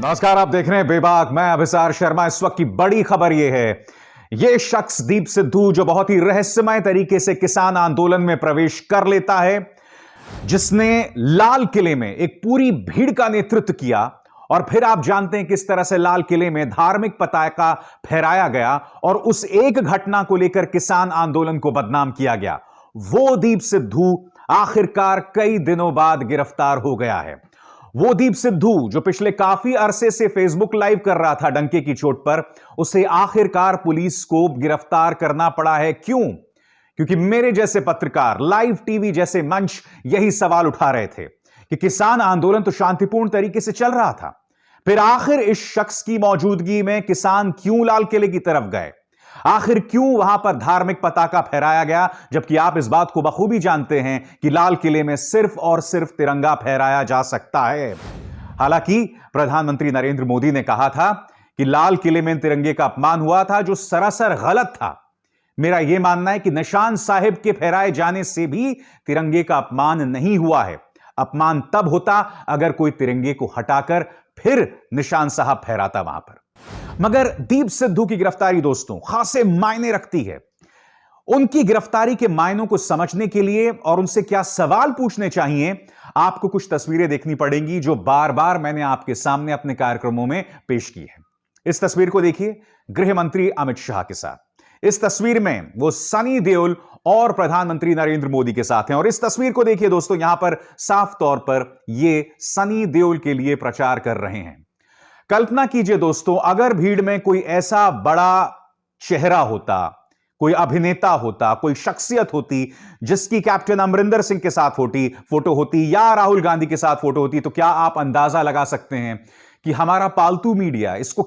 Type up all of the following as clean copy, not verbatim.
नमस्कार, आप देख रहे हैं बेबाक। मैं अभिसार शर्मा। इस वक्त की बड़ी खबर यह है, यह शख्स दीप सिद्धू जो बहुत ही रहस्यमय तरीके से किसान आंदोलन में प्रवेश कर लेता है, जिसने लाल किले में एक पूरी भीड़ का नेतृत्व किया और फिर आप जानते हैं किस तरह से लाल किले में धार्मिक पताका फहराया गया और उस एक घटना को लेकर किसान आंदोलन को बदनाम किया गया। वो दीप सिद्धू आखिरकार कई दिनों बाद गिरफ्तार हो गया है। वो दीप सिद्धू जो पिछले काफी अरसे से फेसबुक लाइव कर रहा था डंके की चोट पर, उसे आखिरकार पुलिस को गिरफ्तार करना पड़ा है। क्यों? क्योंकि मेरे जैसे पत्रकार, लाइव टीवी जैसे मंच यही सवाल उठा रहे थे कि किसान आंदोलन तो शांतिपूर्ण तरीके से चल रहा था, फिर आखिर इस शख्स की मौजूदगी में किसान क्यों लाल किले की तरफ गए? आखिर क्यों वहां पर धार्मिक पताका फहराया गया, जबकि आप इस बात को बखूबी जानते हैं कि लाल किले में सिर्फ और सिर्फ तिरंगा फहराया जा सकता है। हालांकि प्रधानमंत्री नरेंद्र मोदी ने कहा था कि लाल किले में तिरंगे का अपमान हुआ था, जो सरासर गलत था। मेरा यह मानना है कि निशान साहिब के फहराए जाने से भी तिरंगे का अपमान नहीं हुआ है। अपमान तब होता अगर कोई तिरंगे को हटाकर फिर निशान साहब फहराता वहां पर। मगर दीप सिद्धू की गिरफ्तारी दोस्तों खासे मायने रखती है। उनकी गिरफ्तारी के मायनों को समझने के लिए और उनसे क्या सवाल पूछने चाहिए, आपको कुछ तस्वीरें देखनी पड़ेंगी जो बार बार मैंने आपके सामने अपने कार्यक्रमों में पेश की है। इस तस्वीर को देखिए, गृह मंत्री अमित शाह के साथ। इस तस्वीर में वो सनी देओल और प्रधानमंत्री नरेंद्र मोदी के साथ हैं। और इस तस्वीर को देखिए दोस्तों, यहां पर साफ तौर पर ये सनी देओल के लिए प्रचार कर रहे हैं। कल्पना कीजिए दोस्तों, अगर भीड़ में कोई ऐसा बड़ा चेहरा होता, कोई अभिनेता होता, कोई शख्सियत होती जिसकी कैप्टन अमरिंदर सिंह के साथ फोटो होती या राहुल गांधी के साथ फोटो होती, तो क्या आप अंदाजा लगा सकते हैं कि हमारा पालतू मीडिया इस पर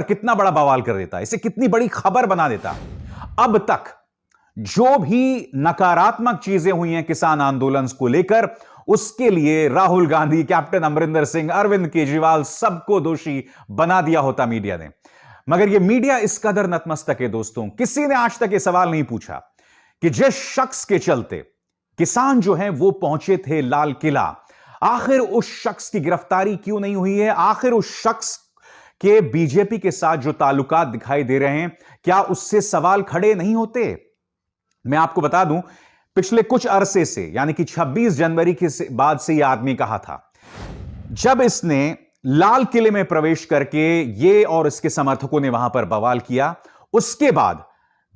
कितना बड़ा बवाल कर देता, इसे कितनी बड़ी खबर बना देता। अब तक जो भी नकारात्मक चीजें हुई हैं किसान आंदोलन को लेकर, उसके लिए राहुल गांधी, कैप्टन अमरिंदर सिंह, अरविंद केजरीवाल, सबको दोषी बना दिया होता मीडिया ने। मगर यह मीडिया इस कदर नतमस्तक है दोस्तों, किसी ने आज तक यह सवाल नहीं पूछा कि जिस शख्स के चलते किसान जो हैं वो पहुंचे थे लाल किला, आखिर उस शख्स की गिरफ्तारी क्यों नहीं हुई है? आखिर उस शख्स के बीजेपी के साथ जो ताल्लुकात दिखाई दे रहे हैं, क्या उससे सवाल खड़े नहीं होते? मैं आपको बता दूं, पिछले कुछ अरसे से यानी कि 26 जनवरी के बाद से यह आदमी कहा था, जब इसने लाल किले में प्रवेश करके ये और इसके समर्थकों ने वहां पर बवाल किया, उसके बाद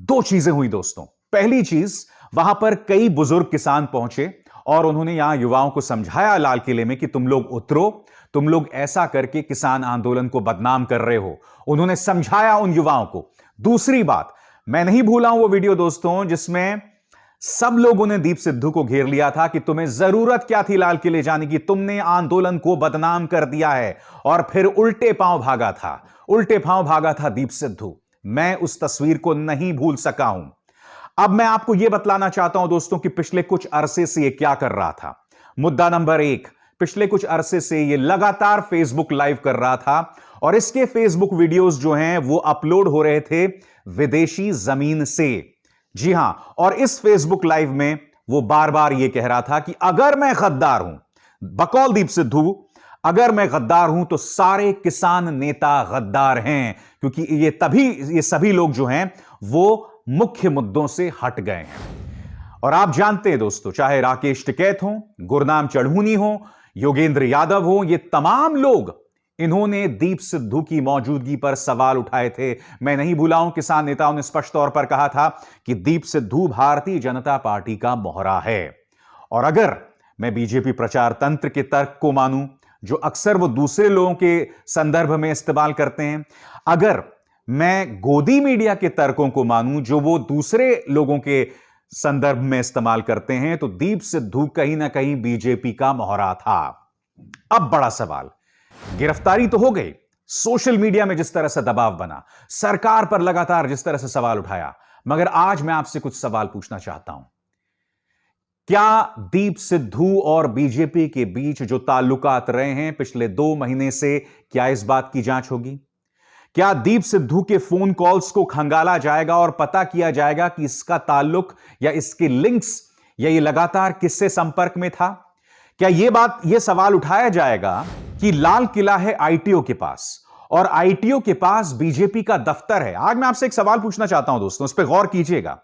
दो चीजें हुई दोस्तों। पहली चीज, वहां पर कई बुजुर्ग किसान पहुंचे और उन्होंने यहां युवाओं को समझाया लाल किले में कि तुम लोग उतरो, तुम लोग ऐसा करके किसान आंदोलन को बदनाम कर रहे हो। उन्होंने समझाया उन युवाओं को। दूसरी बात, मैं नहीं भूला हूं वो वीडियो दोस्तों जिसमें सब लोगों ने दीप सिद्धू को घेर लिया था कि तुम्हें जरूरत क्या थी लाल किले जाने की, तुमने आंदोलन को बदनाम कर दिया है। और फिर उल्टे पांव भागा था दीप सिद्धू। मैं उस तस्वीर को नहीं भूल सका हूं। अब मैं आपको यह बतलाना चाहता हूं दोस्तों कि पिछले कुछ अरसे से यह क्या कर रहा था। मुद्दा नंबर 1, पिछले कुछ अरसे से यह लगातार फेसबुक लाइव कर रहा था और इसके फेसबुक वीडियोस जो हैं वो अपलोड हो रहे थे विदेशी जमीन से। जी हां, और इस फेसबुक लाइव में वो बार बार यह कह रहा था कि अगर मैं गद्दार हूं, बकौल दीप सिद्धू, अगर मैं गद्दार हूं तो सारे किसान नेता गद्दार हैं, क्योंकि ये सभी लोग जो हैं वो मुख्य मुद्दों से हट गए हैं। और आप जानते हैं दोस्तों, चाहे राकेश टिकैत हो, गुरनाम चढ़ूनी हो, योगेंद्र यादव हो, ये तमाम लोग इन्होंने दीप सिद्धू की मौजूदगी पर सवाल उठाए थे। मैं नहीं भूला हूं, किसान नेताओं ने स्पष्ट तौर पर कहा था कि दीप सिद्धू भारतीय जनता पार्टी का मोहरा है। और अगर मैं बीजेपी प्रचार तंत्र के तर्क को मानूं, जो अक्सर वो दूसरे लोगों के संदर्भ में इस्तेमाल करते हैं, अगर मैं गोदी मीडिया के तर्कों को मानूं जो वो दूसरे लोगों के संदर्भ में इस्तेमाल करते हैं, तो दीप सिद्धू कहीं ना कहीं बीजेपी का मोहरा था। अब बड़ा सवाल, गिरफ्तारी तो हो गई, सोशल मीडिया में जिस तरह से दबाव बना, सरकार पर लगातार जिस तरह से सवाल उठाया, मगर आज मैं आपसे कुछ सवाल पूछना चाहता हूं। क्या दीप सिद्धू और बीजेपी के बीच जो ताल्लुकात रहे हैं पिछले 2 महीने से, क्या इस बात की जांच होगी? क्या दीप सिद्धू के फोन कॉल्स को खंगाला जाएगा और पता किया जाएगा कि इसका ताल्लुक या इसके लिंक्स या ये लगातार किससे संपर्क में था? क्या यह सवाल उठाया जाएगा कि लाल किला है आईटीओ के पास और आईटीओ के पास बीजेपी का दफ्तर है। आज मैं आपसे एक सवाल पूछना चाहता हूं दोस्तों, उस पर गौर कीजिएगा।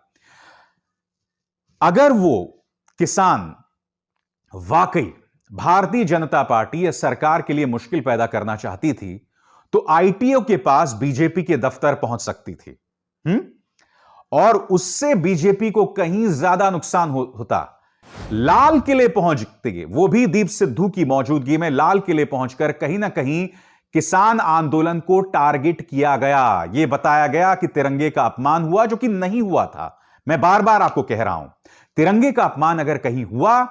अगर वो किसान वाकई भारतीय जनता पार्टी या सरकार के लिए मुश्किल पैदा करना चाहती थी तो आईटीओ के पास बीजेपी के दफ्तर पहुंच सकती थी। और उससे बीजेपी को कहीं ज्यादा नुकसान होता। लाल किले पहुंचते, वो भी दीप सिद्धू की मौजूदगी में लाल किले पहुंचकर कहीं ना कहीं किसान आंदोलन को टारगेट किया गया। यह बताया गया कि तिरंगे का अपमान हुआ, जो कि नहीं हुआ था। मैं बार बार आपको कह रहा हूं, तिरंगे का अपमान अगर कहीं हुआ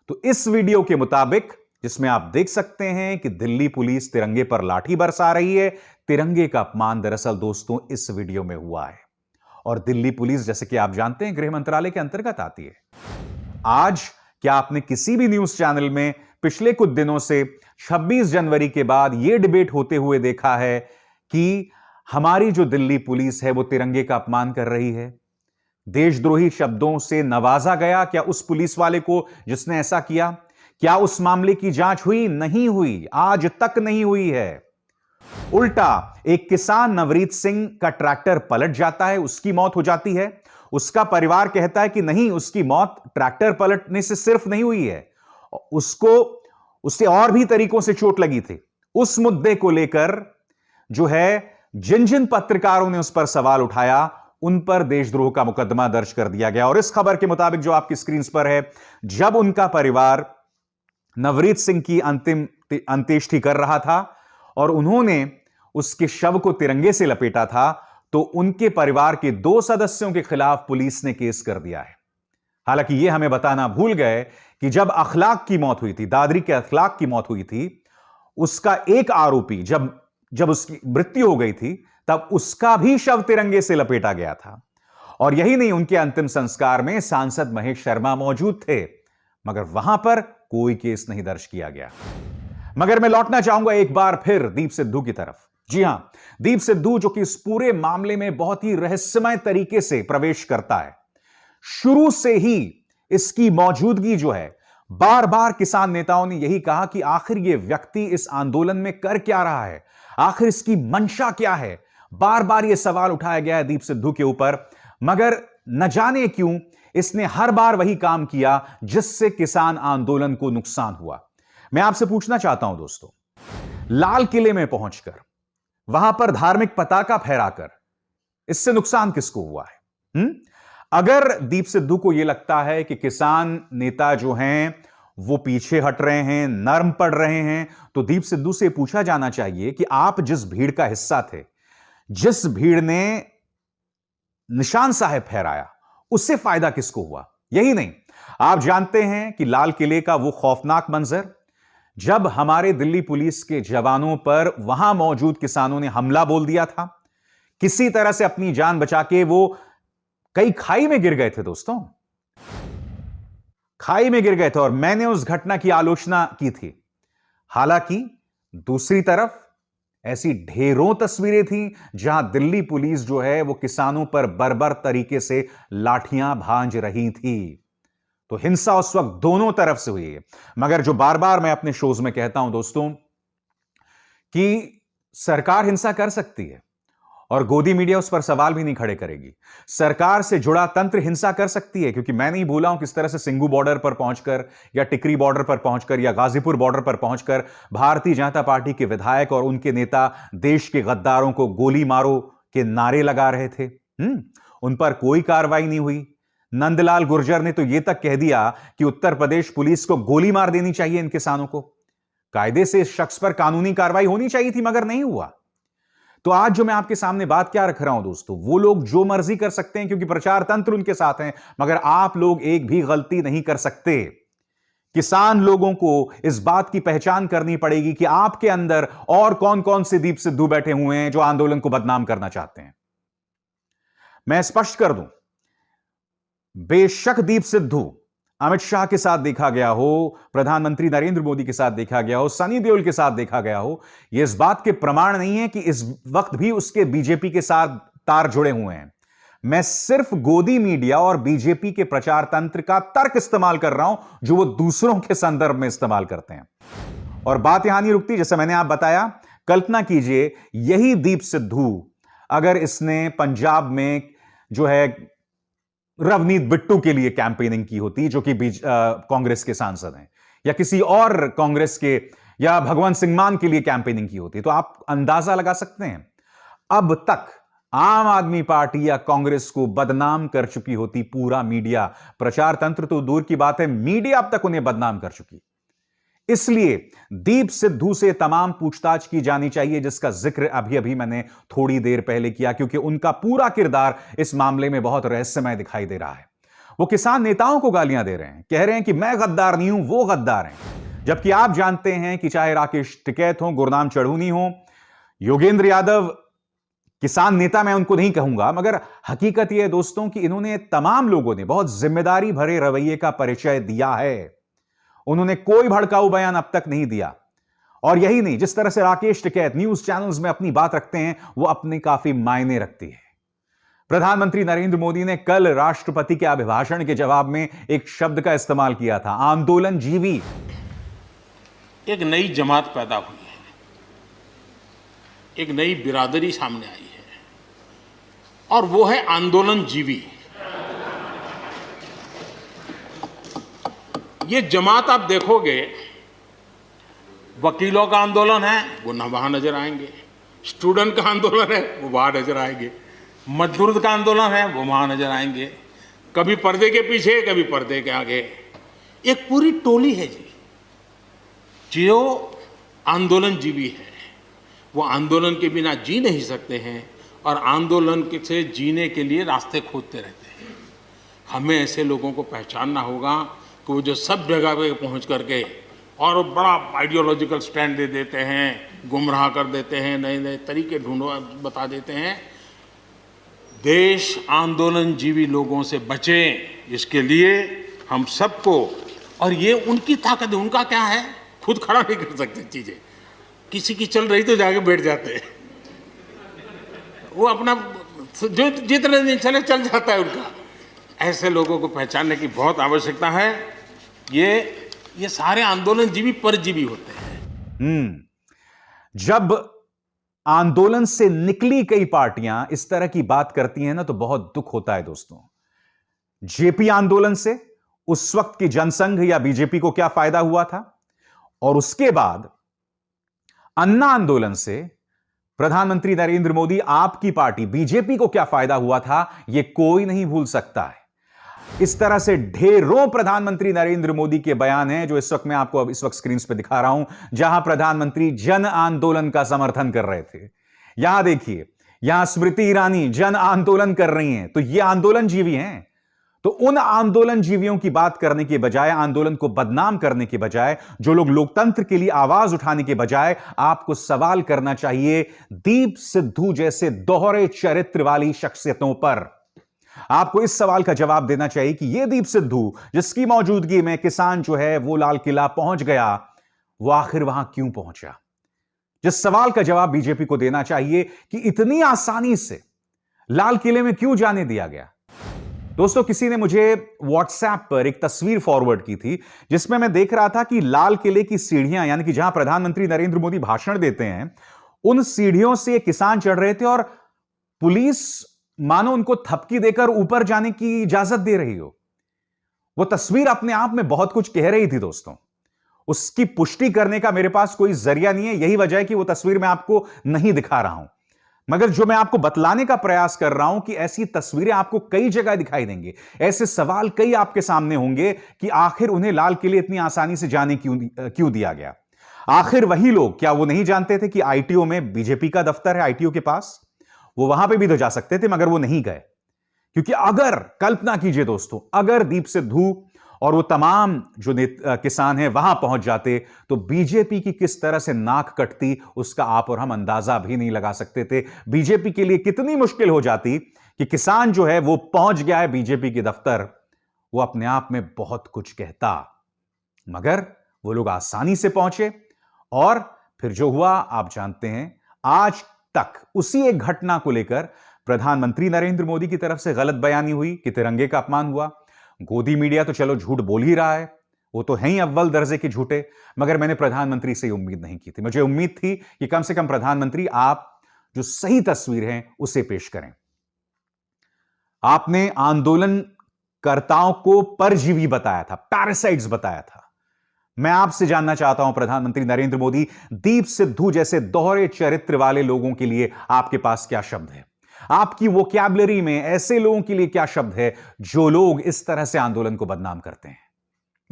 तो इस वीडियो के मुताबिक, जिसमें आप देख सकते हैं कि दिल्ली पुलिस तिरंगे पर लाठी बरसा रही है, तिरंगे का अपमान दरअसल दोस्तों इस वीडियो में हुआ है। और दिल्ली पुलिस, जैसे कि आप जानते हैं, गृह मंत्रालय के अंतर्गत आती है। आज क्या आपने किसी भी न्यूज चैनल में पिछले कुछ दिनों से 26 जनवरी के बाद यह डिबेट होते हुए देखा है कि हमारी जो दिल्ली पुलिस है वो तिरंगे का अपमान कर रही है? देशद्रोही शब्दों से नवाजा गया क्या उस पुलिस वाले को जिसने ऐसा किया? क्या उस मामले की जांच हुई? नहीं हुई, आज तक नहीं हुई है। उल्टा एक किसान नवरीत सिंह का ट्रैक्टर पलट जाता है, उसकी मौत हो जाती है। उसका परिवार कहता है कि नहीं, उसकी मौत ट्रैक्टर पलटने से सिर्फ नहीं हुई है, उससे और भी तरीकों से चोट लगी थी। उस मुद्दे को लेकर जो है जिन जिन पत्रकारों ने उस पर सवाल उठाया उन पर देशद्रोह का मुकदमा दर्ज कर दिया गया। और इस खबर के मुताबिक जो आपकी स्क्रीन पर है, जब उनका परिवार नवरीत सिंह की अंतिम अंत्येष्टि कर रहा था और उन्होंने उसके शव को तिरंगे से लपेटा था, तो उनके परिवार के 2 सदस्यों के खिलाफ पुलिस ने केस कर दिया है। हालांकि यह हमें बताना भूल गए कि जब अखलाक की मौत हुई थी, दादरी के अखलाक की मौत हुई थी, उसका एक आरोपी जब उसकी मृत्यु हो गई थी तब उसका भी शव तिरंगे से लपेटा गया था। और यही नहीं, उनके अंतिम संस्कार में सांसद महेश शर्मा मौजूद थे, मगर वहां पर कोई केस नहीं दर्ज किया गया। मगर मैं लौटना चाहूंगा एक बार फिर दीप सिद्धू की तरफ। जी हां, दीप सिद्धू जो कि इस पूरे मामले में बहुत ही रहस्यमय तरीके से प्रवेश करता है। शुरू से ही इसकी मौजूदगी जो है, बार बार किसान नेताओं ने यही कहा कि आखिर यह व्यक्ति इस आंदोलन में कर क्या रहा है, आखिर इसकी मंशा क्या है। बार बार यह सवाल उठाया गया है दीप सिद्धू के ऊपर, मगर न जाने क्यों इसने हर बार वही काम किया जिससे किसान आंदोलन को नुकसान हुआ। मैं आपसे पूछना चाहता हूं दोस्तों, लाल किले में पहुंचकर वहां पर धार्मिक पताका फहराकर इससे नुकसान किसको हुआ है? अगर दीप सिद्धू को यह लगता है कि किसान नेता जो हैं वो पीछे हट रहे हैं, नर्म पड़ रहे हैं, तो दीप सिद्धू से पूछा जाना चाहिए कि आप जिस भीड़ का हिस्सा थे, जिस भीड़ ने निशान साहब फहराया, उससे फायदा किसको हुआ? यही नहीं, आप जानते हैं कि लाल किले का वो खौफनाक मंजर, जब हमारे दिल्ली पुलिस के जवानों पर वहां मौजूद किसानों ने हमला बोल दिया था, किसी तरह से अपनी जान बचा के वो कई खाई में गिर गए थे दोस्तों, खाई में गिर गए थे, और मैंने उस घटना की आलोचना की थी। हालांकि दूसरी तरफ ऐसी ढेरों तस्वीरें थीं जहां दिल्ली पुलिस जो है वो किसानों पर बर्बर तरीके से लाठियां भांज रही थी। तो हिंसा उस वक्त दोनों तरफ से हुई है। मगर जो बार बार मैं अपने शोज में कहता हूं दोस्तों कि सरकार हिंसा कर सकती है और गोदी मीडिया उस पर सवाल भी नहीं खड़े करेगी। सरकार से जुड़ा तंत्र हिंसा कर सकती है, क्योंकि मैं नहीं भूला हूं किस तरह से सिंगू बॉर्डर पर पहुंचकर या टिकरी बॉर्डर पर पहुंचकर या गाजीपुर बॉर्डर पर पहुंचकर भारतीय जनता पार्टी के विधायक और उनके नेता देश के गद्दारों को गोली मारो के नारे लगा रहे थे। उन पर कोई कार्रवाई नहीं हुई। नंदलाल गुर्जर ने तो यह तक कह दिया कि उत्तर प्रदेश पुलिस को गोली मार देनी चाहिए इन किसानों को। कायदे से इस शख्स पर कानूनी कार्रवाई होनी चाहिए थी, मगर नहीं हुआ। तो आज जो मैं आपके सामने बात क्या रख रहा हूं दोस्तों, वो लोग जो मर्जी कर सकते हैं क्योंकि प्रचार तंत्र उनके साथ है, मगर आप लोग एक भी गलती नहीं कर सकते। किसान लोगों को इस बात की पहचान करनी पड़ेगी कि आपके अंदर और कौन कौन से दीप सिद्धू बैठे हुए हैं जो आंदोलन को बदनाम करना चाहते हैं। मैं स्पष्ट कर दूं, बेशक दीप सिद्धू अमित शाह के साथ देखा गया हो, प्रधानमंत्री नरेंद्र मोदी के साथ देखा गया हो, सनी देओल के साथ देखा गया हो, यह इस बात के प्रमाण नहीं है कि इस वक्त भी उसके बीजेपी के साथ तार जुड़े हुए हैं। मैं सिर्फ गोदी मीडिया और बीजेपी के प्रचार तंत्र का तर्क इस्तेमाल कर रहा हूं जो वो दूसरों के संदर्भ में इस्तेमाल करते हैं। और बात यहां नहीं रुकती, जैसे मैंने आप बताया, कल्पना कीजिए यही दीप सिद्धू अगर इसने पंजाब में जो है रवनीत बिट्टू के लिए कैंपेनिंग की होती, जो कि कांग्रेस के सांसद हैं, या किसी और कांग्रेस के या भगवंत सिंह मान के लिए कैंपेनिंग की होती, तो आप अंदाजा लगा सकते हैं अब तक आम आदमी पार्टी या कांग्रेस को बदनाम कर चुकी होती पूरा मीडिया। प्रचार तंत्र तो दूर की बात है, मीडिया अब तक उन्हें बदनाम कर चुकी। इसलिए दीप सिद्धू से तमाम पूछताछ की जानी चाहिए, जिसका जिक्र अभी अभी मैंने थोड़ी देर पहले किया, क्योंकि उनका पूरा किरदार इस मामले में बहुत रहस्यमय दिखाई दे रहा है। वो किसान नेताओं को गालियां दे रहे हैं, कह रहे हैं कि मैं गद्दार नहीं हूं, वो गद्दार हैं, जबकि आप जानते हैं कि चाहे राकेश टिकैत हो, गुरनाम चढ़ूनी हो, योगेंद्र यादव, किसान नेता मैं उनको नहीं कहूंगा, मगर हकीकत यह है दोस्तों कि इन्होंने, तमाम लोगों ने बहुत जिम्मेदारी भरे रवैये का परिचय दिया है। उन्होंने कोई भड़काऊ बयान अब तक नहीं दिया। और यही नहीं, जिस तरह से राकेश टिकैत न्यूज चैनल्स में अपनी बात रखते हैं, वो अपने काफी मायने रखती है। प्रधानमंत्री नरेंद्र मोदी ने कल राष्ट्रपति के अभिभाषण के जवाब में एक शब्द का इस्तेमाल किया था, आंदोलन जीवी। एक नई जमात पैदा हुई है, एक नई बिरादरी सामने आई है, और वो है आंदोलन जीवी। ये जमात आप देखोगे, वकीलों का आंदोलन है वो न वहां नजर आएंगे, स्टूडेंट का आंदोलन है वो वहां नजर आएंगे, मजदूर का आंदोलन है वो वहां नजर आएंगे, कभी पर्दे के पीछे कभी पर्दे के आगे। एक पूरी टोली है जी जो आंदोलन जीवी है। वो आंदोलन के बिना जी नहीं सकते हैं और आंदोलन से जीने के लिए रास्ते खोजते रहते हैं। हमें ऐसे लोगों को पहचानना होगा कि वो जो सब जगह पे पहुंच करके और बड़ा आइडियोलॉजिकल स्टैंड दे देते हैं, गुमराह कर देते हैं, नए नए तरीके बता देते हैं। देश आंदोलन जीवी लोगों से बचे, इसके लिए हम सबको, और ये उनकी ताकत है। उनका क्या है, खुद खड़ा नहीं कर सकते चीजें, किसी की चल रही तो जाके बैठ जाते हैं, वो अपना जो जितने दिन चले चल जाता है उनका। ऐसे लोगों को पहचानने की बहुत आवश्यकता है। ये सारे आंदोलन जीवी परजीवी होते हैं। जब आंदोलन से निकली कई पार्टियां इस तरह की बात करती हैं ना, तो बहुत दुख होता है दोस्तों। जेपी आंदोलन से उस वक्त की जनसंघ या बीजेपी को क्या फायदा हुआ था, और उसके बाद अन्ना आंदोलन से प्रधानमंत्री नरेंद्र मोदी, आपकी पार्टी बीजेपी को क्या फायदा हुआ था, यह कोई नहीं भूल सकता है। इस तरह से ढेरों प्रधानमंत्री नरेंद्र मोदी के बयान हैं, जो इस वक्त मैं आपको अब इस वक्त स्क्रीन पे दिखा रहा हूं, जहां प्रधानमंत्री जन आंदोलन का समर्थन कर रहे थे। यहां देखिए, यहां स्मृति ईरानी जन आंदोलन कर रही हैं, तो ये आंदोलन जीवी हैं। तो उन आंदोलन जीवियों की बात करने के बजाय, आंदोलन को बदनाम करने के बजाय, जो लोग लोकतंत्र के लिए आवाज उठाने के बजाय, आपको सवाल करना चाहिए दीप सिद्धू जैसे दोहरे चरित्र वाली शख्सियतों पर। आपको इस सवाल का जवाब देना चाहिए कि यह दीप सिद्धू, जिसकी मौजूदगी में किसान जो है वो लाल किला पहुंच गया, वो आखिर वहां क्यों पहुंचा। जिस सवाल का जवाब बीजेपी को देना चाहिए कि इतनी आसानी से लाल किले में क्यों जाने दिया गया। दोस्तों, किसी ने मुझे व्हाट्सएप पर एक तस्वीर फॉरवर्ड की थी, जिसमें मैं देख रहा था कि लाल किले की सीढ़ियां, यानी कि जहां प्रधानमंत्री नरेंद्र मोदी भाषण देते हैं, उन सीढ़ियों से किसान चढ़ रहे थे और पुलिस मानो उनको थपकी देकर ऊपर जाने की इजाजत दे रही हो। वो तस्वीर अपने आप में बहुत कुछ कह रही थी दोस्तों। उसकी पुष्टि करने का मेरे पास कोई जरिया नहीं है, यही वजह है कि वो तस्वीर मैं आपको नहीं दिखा रहा हूं। मगर जो मैं आपको बतलाने का प्रयास कर रहा हूं कि ऐसी तस्वीरें आपको कई जगह दिखाई देंगे, ऐसे सवाल कई आपके सामने होंगे कि आखिर उन्हें लाल किले इतनी आसानी से जाने क्यों दिया गया। आखिर वही लोग, क्या वो नहीं जानते थे कि आईटीओ में बीजेपी का दफ्तर है, आईटीओ के पास? वो वहां पे भी तो जा सकते थे, मगर वो नहीं गए। क्योंकि अगर, कल्पना कीजिए दोस्तों, अगर दीप सिद्धू और वो तमाम जो किसान हैं वहां पहुंच जाते, तो बीजेपी की किस तरह से नाक कटती, उसका आप और हम अंदाजा भी नहीं लगा सकते थे। बीजेपी के लिए कितनी मुश्किल हो जाती कि किसान जो है वो पहुंच गया है बीजेपी के दफ्तर, वो अपने आप में बहुत कुछ कहता। मगर वो लोग आसानी से पहुंचे, और फिर जो हुआ आप जानते हैं। आज तक उसी एक घटना को लेकर प्रधानमंत्री नरेंद्र मोदी की तरफ से गलत बयानी हुई कि तिरंगे का अपमान हुआ। गोदी मीडिया तो चलो झूठ बोल ही रहा है, वो तो हैं ही अव्वल दर्जे के झूठे, मगर मैंने प्रधानमंत्री से उम्मीद नहीं की थी। मुझे उम्मीद थी कि कम से कम प्रधानमंत्री आप जो सही तस्वीर है उसे पेश करें। आपने आंदोलनकर्ताओं को परजीवी बताया था, पैरासाइट्स बताया था। मैं आपसे जानना चाहता हूं प्रधानमंत्री नरेंद्र मोदी, दीप सिद्धू जैसे दोहरे चरित्र वाले लोगों के लिए आपके पास क्या शब्द है? आपकी वोकैबुलरी में ऐसे लोगों के लिए क्या शब्द है जो लोग इस तरह से आंदोलन को बदनाम करते हैं?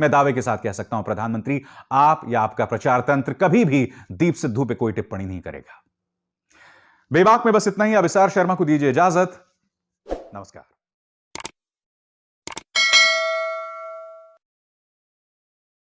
मैं दावे के साथ कह सकता हूं प्रधानमंत्री, आप या आपका प्रचार तंत्र कभी भी दीप सिद्धू पे कोई टिप्पणी नहीं करेगा। बेबाक में बस इतना ही। अभिसार शर्मा को दीजिए इजाजत। नमस्कार।